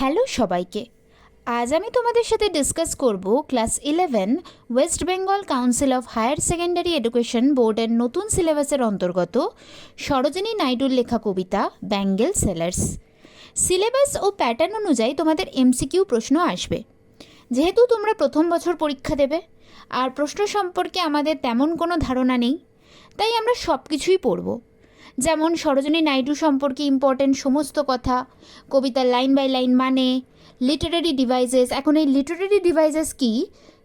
Hello সবাইকে। আজ আমি তোমাদের সাথে ডিসকাস করব class 11 West Bengal council of higher secondary education বোর্ডের নতুন সিলেবাসের অন্তর্গত সরোজিনী নাইডুর লেখা কবিতা ব্যাঙ্গেল সেলার্স। সিলেবাস ও প্যাটার্ন অনুযায়ী তোমাদের এমসিকিউ প্রশ্ন আসবে। যেহেতু তোমরা প্রথম বছর পরীক্ষা দেবে আর প্রশ্ন সম্পর্কে আমাদের তেমন কোনো ধারণা নেই, তাই আমরা সব কিছুই পড়ব। যেমন সরোজিনী নাইডু সম্পর্কে ইম্পর্টেন্ট সমস্ত কথা, কবিতার লাইন বাই লাইন মানে, লিটারারি ডিভাইসেস। এখন এই লিটারারি ডিভাইসেস কী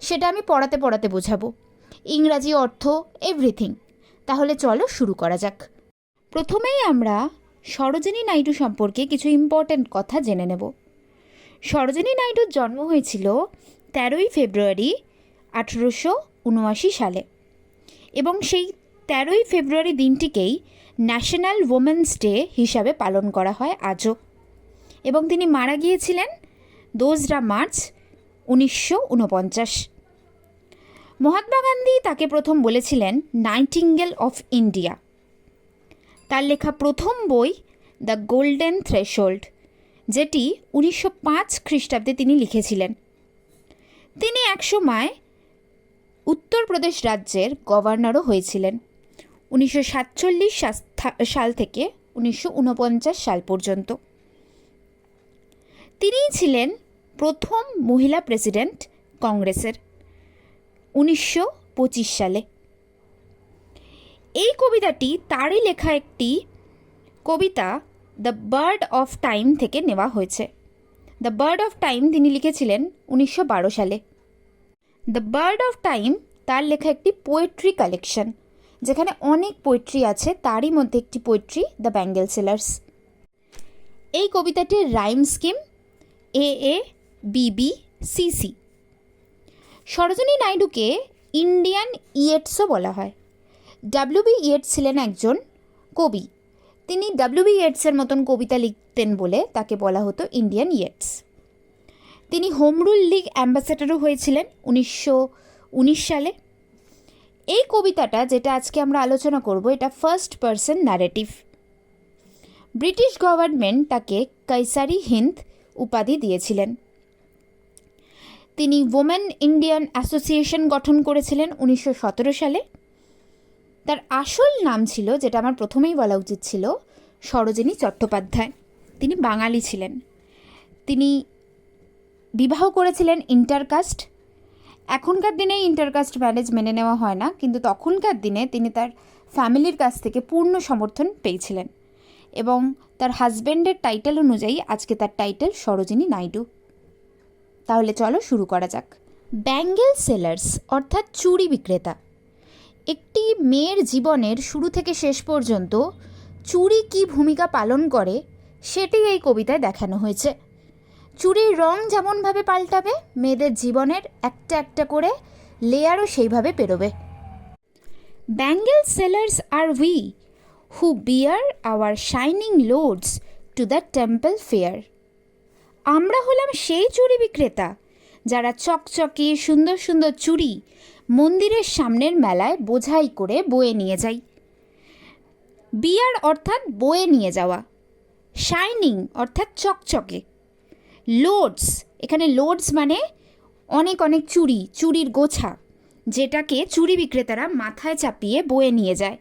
সেটা আমি পড়াতে পড়াতে বোঝাবো, ইংরাজি অর্থ, এভরিথিং। তাহলে চলো শুরু করা যাক। প্রথমেই আমরা সরোজিনী নাইডু সম্পর্কে কিছু ইম্পর্টেন্ট কথা জেনে নেব। সরোজিনী নাইডুর জন্ম হয়েছিল 13ই ফেব্রুয়ারি 1879 সালে, এবং সেই 13ই ফেব্রুয়ারি দিনটিকেই ন্যাশনাল ওমেন্স ডে হিসাবে পালন করা হয় আজও। এবং তিনি মারা গিয়েছিলেন 2 মার্চ 1949। মহাত্মা গান্ধী তাকে প্রথম বলেছিলেন নাইটিঙ্গেল অফ ইন্ডিয়া। তার লেখা প্রথম বই দ্য গোল্ডেন থ্রেশহোল্ড, যেটি 1905 খ্রিস্টাব্দে তিনি লিখেছিলেন। তিনি একসময় উত্তরপ্রদেশ রাজ্যের গভর্নরও হয়েছিলেন 1947 সাল থেকে 1949 সাল পর্যন্ত। তিনিই ছিলেন প্রথম মহিলা প্রেসিডেন্ট কংগ্রেসের 1925 সালে। এই কবিতাটি তারই লেখা একটি কবিতা দ্য বার্ড অফ টাইম থেকে নেওয়া হয়েছে। দ্য বার্ড অফ টাইম তিনি লিখেছিলেন 1912 সালে। দ্য বার্ড অফ টাইম তার লেখা একটি পোয়েট্রি কালেকশন, যেখানে অনেক পোয়েট্রি আছে, তারই মধ্যে একটি পোয়েট্রি দ্য ব্যাঙ্গেল সেলার্স। এই কবিতাটির রাইম স্কিম AABBCC। সরোজিনী নাইডুকে ইন্ডিয়ান ইয়েটসও বলা হয়। WB ইয়েটস ছিলেন একজন কবি। তিনি WB ইয়েটসের মতন কবিতা লিখতেন বলে তাকে বলা হতো ইন্ডিয়ান ইয়েটস। তিনি হোম রুল লীগ অ্যাম্বাসেডরও হয়েছিলেন 1919 সালে। এই কবিতাটা যেটা আজকে আমরা আলোচনা করব, এটা first person narrative. British government তাকে কাইসারি হিন্দ উপাধি দিয়েছিলেন। তিনি ওমেন ইন্ডিয়ান অ্যাসোসিয়েশন গঠন করেছিলেন 1917 সালে। তার আসল নাম ছিল, যেটা আমার প্রথমেই বলা উচিত ছিল, সরোজিনী চট্টোপাধ্যায়। তিনি বাঙালি ছিলেন। তিনি বিবাহ করেছিলেন ইন্টারকাস্ট। এখনকার দিনে ইন্টারকাস্ট ম্যারেজ মেনে নেওয়া হয় না, কিন্তু তখনকার দিনে তিনি তার ফ্যামিলির কাছ থেকে পূর্ণ সমর্থন পেয়েছিলেন, এবং তার হাজব্যান্ডের টাইটেল অনুযায়ী আজকে তার টাইটেল সরোজিনী নাইডু। তাহলে চলো শুরু করা যাক। ব্যাঙ্গেল সেলার্স অর্থাৎ চুড়ি বিক্রেতা। একটি মেয়ের জীবনের শুরু থেকে শেষ পর্যন্ত চুড়ি কী ভূমিকা পালন করে সেটি এই কবিতায় দেখানো হয়েছে। চুড়ির রং যেমনভাবে পাল্টাবে, মেয়েদের জীবনের একটা একটা করে লেয়ারও সেইভাবে পেরোবে। Bangle sellers are we who bear our shining loads to the temple fair। আমরা হলাম সেই চুড়ি বিক্রেতা যারা চকচকে সুন্দর সুন্দর চুড়ি মন্দিরের সামনের মেলায় বোঝাই করে বয়ে নিয়ে যাই। বিয়ার অর্থাৎ বয়ে নিয়ে যাওয়া, শাইনিং অর্থাৎ চকচকে, লোডস, এখানে লোডস মানে অনেক অনেক চুড়ি, চুড়ির গোছা, যেটাকে চুড়ি বিক্রেতারা মাথায় চাপিয়ে বয়ে নিয়ে যায়।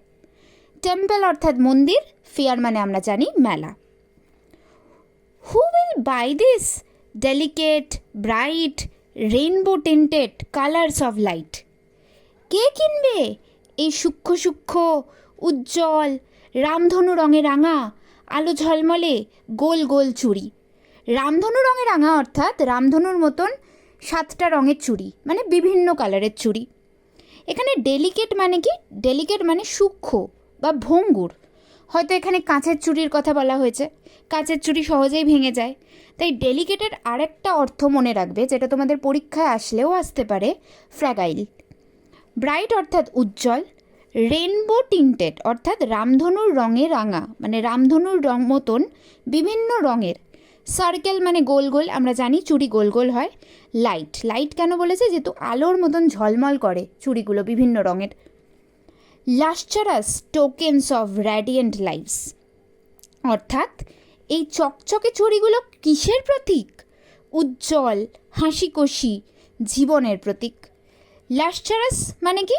টেম্পল অর্থাৎ মন্দির, ফেয়ার মানে আমরা জানি মেলা। Who will buy this delicate bright rainbow tinted colours of light. কে কিনবে এই সূক্ষ্ম সূক্ষ্ম উজ্জ্বল রামধনু রঙে রাঙা আলো ঝলমলে গোল গোল চুড়ি। রামধনু রঙে রাঙা অর্থাৎ রামধনুর মতন 7টা রঙের চুড়ি, মানে বিভিন্ন কালারের চুড়ি। এখানে ডেলিকেট মানে কি? ডেলিকেট মানে সূক্ষ্ম বা ভঙ্গুর। হয়তো এখানে কাঁচের চুড়ির কথা বলা হয়েছে, কাঁচের চুড়ি সহজেই ভেঙে যায়, তাই ডেলিকেটের আরেকটা অর্থ মনে রাখবে, যেটা তোমাদের পরীক্ষায় আসলেও আসতে পারে, ফ্র্যাগাইল। ব্রাইট অর্থাৎ উজ্জ্বল, রেনবো টিন্টেড অর্থাৎ রামধনুর রঙে রাঙা, মানে রামধনুর রং মতন বিভিন্ন রঙের। সার্কেল মানে গোল গোল, আমরা জানি চুড়ি গোল গোল হয়। লাইট, লাইট কেন বলেছে? যেহেতু আলোর মতন ঝলমল করে চুড়িগুলো বিভিন্ন রঙের। লাস্টারাস টোকেন্স অফ র্যাডিয়েন্ট লাইটস অর্থাৎ এই চকচকে চুড়িগুলো কিসের প্রতীক? উজ্জ্বল, হাসিখুশি, জীবনের প্রতীক। লাস্টারাস মানে কি?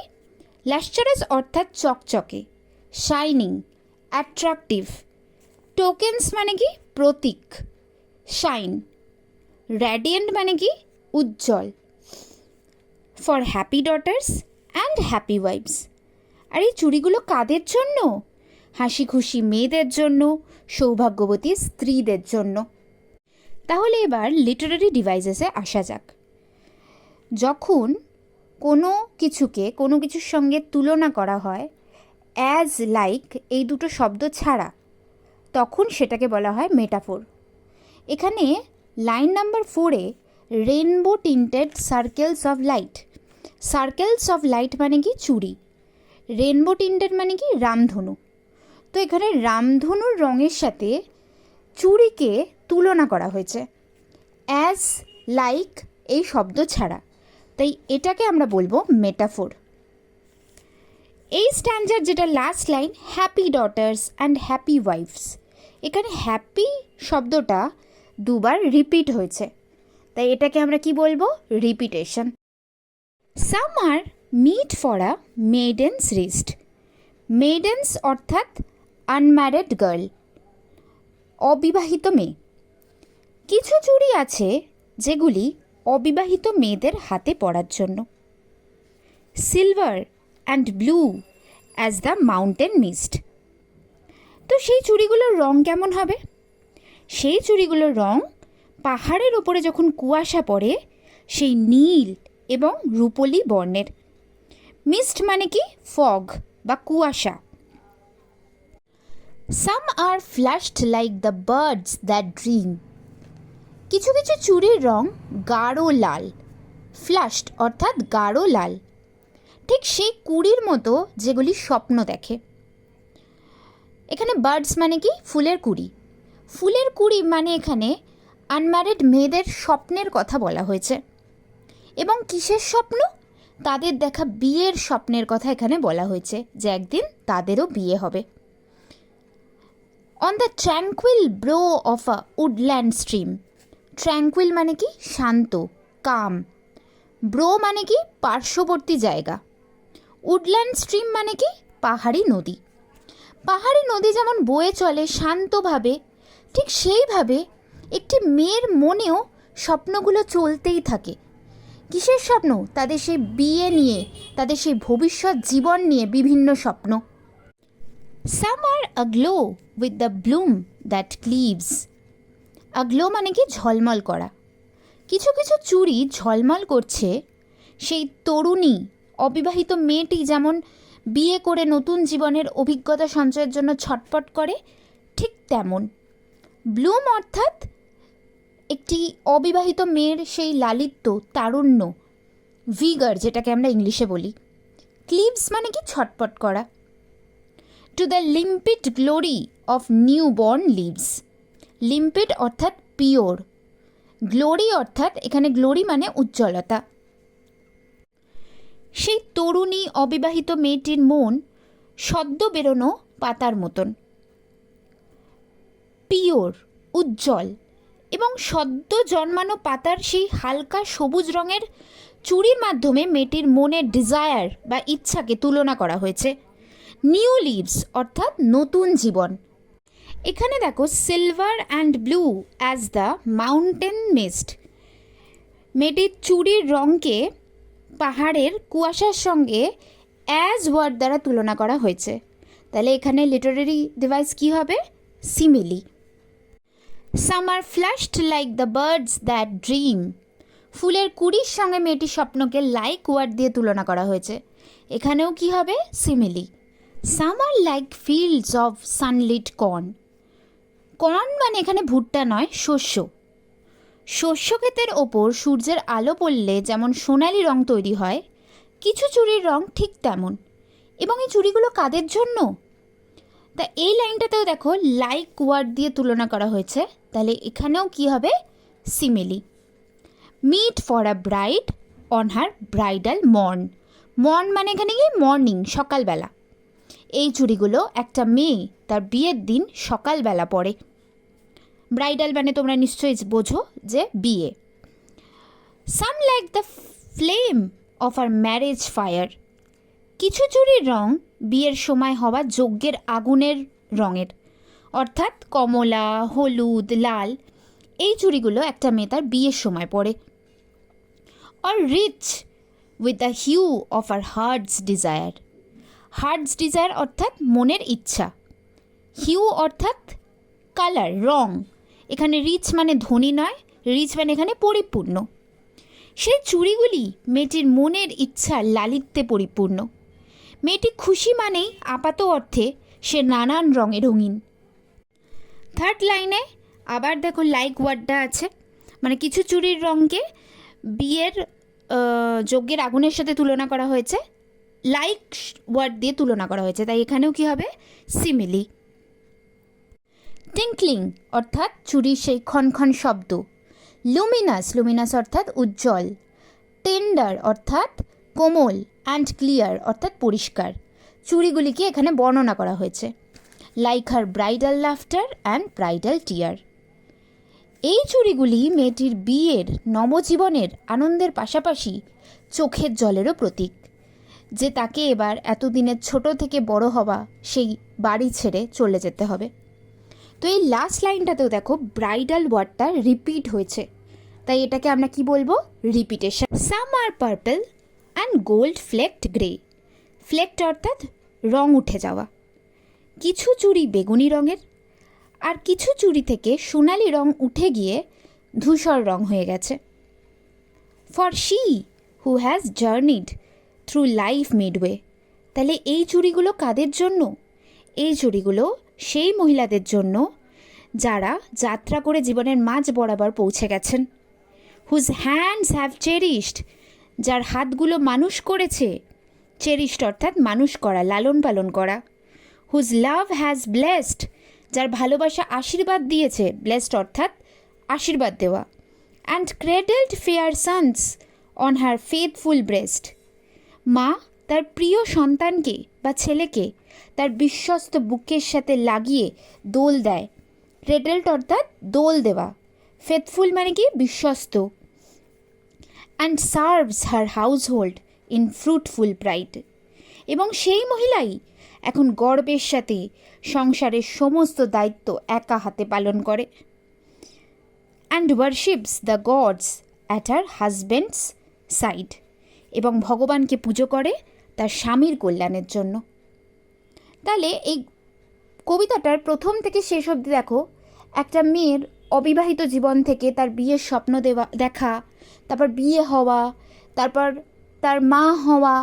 লাস্টারাস অর্থাৎ চকচকে, শাইনিং, অ্যাট্রাকটিভ। টোকেন্স মানে কি? প্রতীক, শাইন। র্যাডিয়েন্ট মানে কি? উজ্জ্বল। For happy daughters and happy wives. আর এই চুড়িগুলো কাদের জন্য? হাসি খুশি মেয়েদের জন্য, সৌভাগ্যবতী স্ত্রীদের জন্য। তাহলে এবার লিটারারি ডিভাইসেসে আসা যাক। যখন কোনো কিছুকে কোনো কিছুর সঙ্গে তুলনা করা হয় অ্যাজ, লাইক এই দুটো শব্দ ছাড়া, তখন সেটাকে বলা হয় মেটাফোর। এখানে লাইন নাম্বার 4-এ rainbow tinted circles of light. Circles of light মানে কি? চুড়ি। রেনবো টিন্টেড মানে কি? রামধনু। তো এখানে রামধনুর রঙের সাথে চুড়িকে তুলনা করা হয়েছে অ্যাজ, লাইক এই শব্দ ছাড়া, তাই এটাকে আমরা বলবো মেটাফোর। এই স্ট্যান্ডার যেটা last line, happy daughters and happy wives, এখানে হ্যাপি শব্দটা দুবার রিপিট হয়েছে, তাই এটাকে আমরা কি বলবো? Repetition. Some are meet for a maiden's wrist. Maiden's অর্থাৎ আনম্যারিড গার্ল, অবিবাহিত মেয়ে। কিছু চুড়ি আছে যেগুলি অবিবাহিত মেয়েদের হাতে পরার জন্য। Silver and blue as the mountain mist. তো সেই চুড়িগুলোর রং কেমন হবে? সেই চুড়িগুলোর রং পাহাড়ের ওপরে যখন কুয়াশা পড়ে সেই নীল এবং রূপোলি বর্ণের। মিস্ট মানে কি? ফগ বা কুয়াশা। Some are flushed like the birds that dream. কিছু কিছু চুড়ির রং গাঢ় লাল, ফ্ল্যাশড অর্থাৎ গাঢ় লাল, ঠিক সেই কুড়ির মতো যেগুলি স্বপ্ন দেখে। এখানে বার্ডস মানে কি? ফুলের কুড়ি। ফুলের কুড়ি মানে এখানে আনম্যারিড মেয়েদের স্বপ্নের কথা বলা হয়েছে। এবং কিসের স্বপ্ন? তাদের দেখা বিয়ের স্বপ্নের কথা এখানে বলা হয়েছে, যে একদিন তাদেরও বিয়ে হবে। On the tranquil bro of a woodland stream. Tranquil মানে কি? শান্ত, কাম। ব্রো মানে কি? পার্শ্ববর্তী জায়গা। উডল্যান্ড স্ট্রিম মানে কি? পাহাড়ি নদী। পাহাড়ি নদী যেমন বয়ে চলে শান্তভাবে, ঠিক সেইভাবে একটি মেয়ের মনেও স্বপ্নগুলো চলতেই থাকে। কিসের স্বপ্ন? তাদের সেই বিয়ে নিয়ে, তাদের সেই ভবিষ্যৎ জীবন নিয়ে বিভিন্ন স্বপ্ন। সাম আর আগ্লো উইথ দ্য ব্লুম দ্যাট ক্লিভস। আগ্লো মানে কি? ঝলমল করা। কিছু কিছু চুড়ি ঝলমল করছে, সেই তরুণী অবিবাহিত মেয়েটি যেমন বিয়ে করে নতুন জীবনের অভিজ্ঞতা সঞ্চয়ের জন্য ছটপট করে, ঠিক তেমন। ব্লুম অর্থাৎ একটি অবিবাহিত মেয়ের সেই লালিত্য, তারুণ্য, ভিগার যেটাকে আমরা ইংলিশে বলি। ক্লিভস মানে কি? ছটপট করা। To the limpid glory of new born leaves. Limpid অর্থাৎ পিওর, গ্লোরি অর্থাৎ এখানে গ্লোরি মানে উজ্জ্বলতা। সেই তরুণী অবিবাহিত মেয়েটির মন সদ্য বেরোনো পাতার মতন, পিওর, উজ্জ্বল, এবং সদ্য জন্মানো পাতার সেই হালকা সবুজ রঙের চুড়ির মাধ্যমে মেয়েটির মনের ডিজায়ার বা ইচ্ছাকে তুলনা করা হয়েছে। নিউ লিভস অর্থাৎ নতুন জীবন। এখানে দেখো silver and blue as the mountain mist. মেয়েটির চুড়ির রঙকে পাহাড়ের কুয়াশার সঙ্গে অ্যাজ ওয়ার্ড দ্বারা তুলনা করা হয়েছে। তাহলে এখানে লিটারারি ডিভাইস কী হবে? Simile. Some are flushed like the birds that dream. ফুলের কুড়ির সঙ্গে মেয়েটির স্বপ্নকে লাইক ওয়ার্ড দিয়ে তুলনা করা হয়েছে। এখানেও কি হবে? Simile. Some are like fields of sunlit corn. Corn মানে এখানে ভুট্টা নয়, শস্য। শস্য ক্ষেতের ওপর সূর্যের আলো পড়লে যেমন সোনালি রং তৈরি হয়, কিছু চুড়ির রং ঠিক তেমন। এবং এই চুড়িগুলো কাদের জন্য? তা এই লাইনটাতেও দেখো লাইক ওয়ার্ড দিয়ে তুলনা করা হয়েছে, তাহলে এখানেও কি হবে? Simile. Meet for a bride on her bridal morn. Morn মানে এখানে কি? মর্নিং, সকালবেলা। এই চুড়িগুলো একটা মেয়ে তার বিয়ের দিন সকালবেলা পরে। ব্রাইডাল মানে তোমরা নিশ্চয়ই বোঝো যে বিয়ে। Some like the flame of her marriage fire. কিছু চুড়ির রং বিয়ের সময় হওয়া যজ্ঞের আগুনের রঙের, অর্থাৎ কমলা, হলুদ, লাল, এই চুড়িগুলো একটা মেয়ে তার বিয়ের সময় পরে। Or rich with the hue of her heart's desire. Heart's desire অর্থাৎ মনের ইচ্ছা, হিউ অর্থাৎ কালার, রং। এখানে রিচ মানে ধনী নয়, রিচ মানে এখানে পরিপূর্ণ। সেই চুড়িগুলি মেয়েটির মনের ইচ্ছার লালিত্যে পরিপূর্ণ। মেয়েটি খুশি মানেই আপাত অর্থে সে নানান রঙে রঙিন। থার্ড লাইনে আবার দেখো লাইক ওয়ার্ডটা আছে, মানে কিছু চুড়ির রঙকে বিয়ের যজ্ঞের আগুনের সাথে তুলনা করা হয়েছে, লাইক ওয়ার্ড দিয়ে তুলনা করা হয়েছে, তাই এখানেও কি হবে? সিমিলি। টিঙ্কলিং অর্থাৎ চুড়ির সেই ক্ষণক্ষণ শব্দ। লুমিনাস, লুমিনাস অর্থাৎ উজ্জ্বল। টেন্ডার অর্থাৎ কোমল। অ্যান্ড ক্লিয়ার অর্থাৎ পরিষ্কার। চুড়িগুলিকে এখানে বর্ণনা করা হয়েছে। Like her bridal laughter and bridal tear. এই চুড়িগুলি মেয়েটির বিয়ের নবজীবনের আনন্দের পাশাপাশি চোখের জলেরও প্রতীক, যে তাকে এবার এতদিনের ছোট থেকে বড় হওয়া সেই বাড়ি ছেড়ে চলে যেতে হবে। তো এই লাস্ট লাইনটাতেও দেখো ব্রাইডাল ওয়ার্ডটা রিপিট হয়েছে, তাই এটাকে আমরা কি বলবো? Repetition. Some are purple and gold flecked grey. Flecked অর্থাৎ রং উঠে যাওয়া। কিছু চুড়ি বেগুনি রঙের, আর কিছু চুড়ি থেকে সোনালি রং উঠে গিয়ে ধূসর রং হয়ে গেছে। For she who has journeyed through life midway. তাহলে এই চুড়িগুলো কাদের জন্য? এই চুড়িগুলো সেই মহিলাদের জন্য যারা যাত্রা করে জীবনের মাঝ বরাবর পৌঁছে গেছেন। হুজ হ্যান্ডস হ্যাভ চেরিশড, যার হাতগুলো মানুষ করেছে। চেরিশড অর্থাৎ মানুষ করা, লালন পালন করা। হুজ লাভ হ্যাজ ব্লেসড, যার ভালোবাসা আশীর্বাদ দিয়েছে। ব্লেসড অর্থাৎ আশীর্বাদ দেওয়া। And cradled fair sons on her faithful breast. মা তার প্রিয় সন্তানকে বা ছেলেকে তার বিশ্বস্ত বুকের সাথে লাগিয়ে দোল দেয়। ক্রেডেলড অর্থাৎ দোল দেওয়া। ফেথফুল মানে কি? বিশ্বস্ত। And serves her house hold in fruitful pride. এবং সেই মহিলাই এখন গর্বের সাথে সংসারের সমস্ত দায়িত্ব একা হাতে পালন করে। And worships the gods at her husband's side. এবং ভগবানকে পুজো করে তার স্বামীর কল্যাণের জন্য। তাহলে এই কবিতাটার প্রথম থেকে শেষ অবধি দেখো একটা মেয়ের অবিবাহিত জীবন থেকে তার বিয়ের স্বপ্ন দেখা, তারপর বিয়ে হওয়া, তারপর তার মা হওয়া,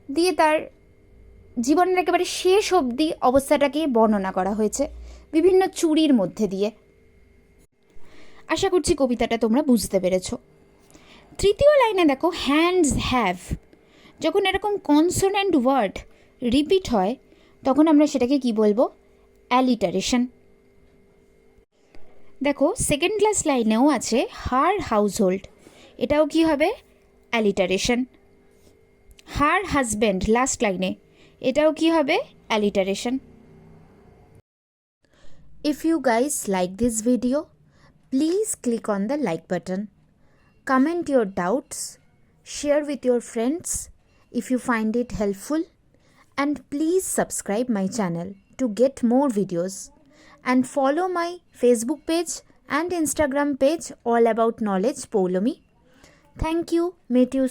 দিয়ে তার জীবনের একেবারে শেষ অবধি অবস্থাটাকে বর্ণনা করা হয়েছে বিভিন্ন চুড়ির মধ্যে দিয়ে। আশা করছি কবিতাটা তোমরা বুঝতে পেরেছো। তৃতীয় লাইনে দেখো হ্যান্ডস হ্যাভ। যখন এরকম কনসোনেন্ট ওয়ার্ড রিপিট হয় তখন আমরা সেটাকে কি বলবো? অ্যালিটারেশন। দেখো সেকেন্ড ক্লাস লাইনেও আছে হার হাউসহোল্ড, এটাও কি হবে? অ্যালিটারেশন। হার হাজব্যান্ড লাস্ট লাইনে, এটাও কি হবে? Alliteration. If you guys like this video, please click on the like button. Comment your doubts, share with your friends if you find it helpful, and please subscribe my channel to get more videos, and follow my Facebook page and Instagram page all about knowledge Poulomi. Thank you. Meet you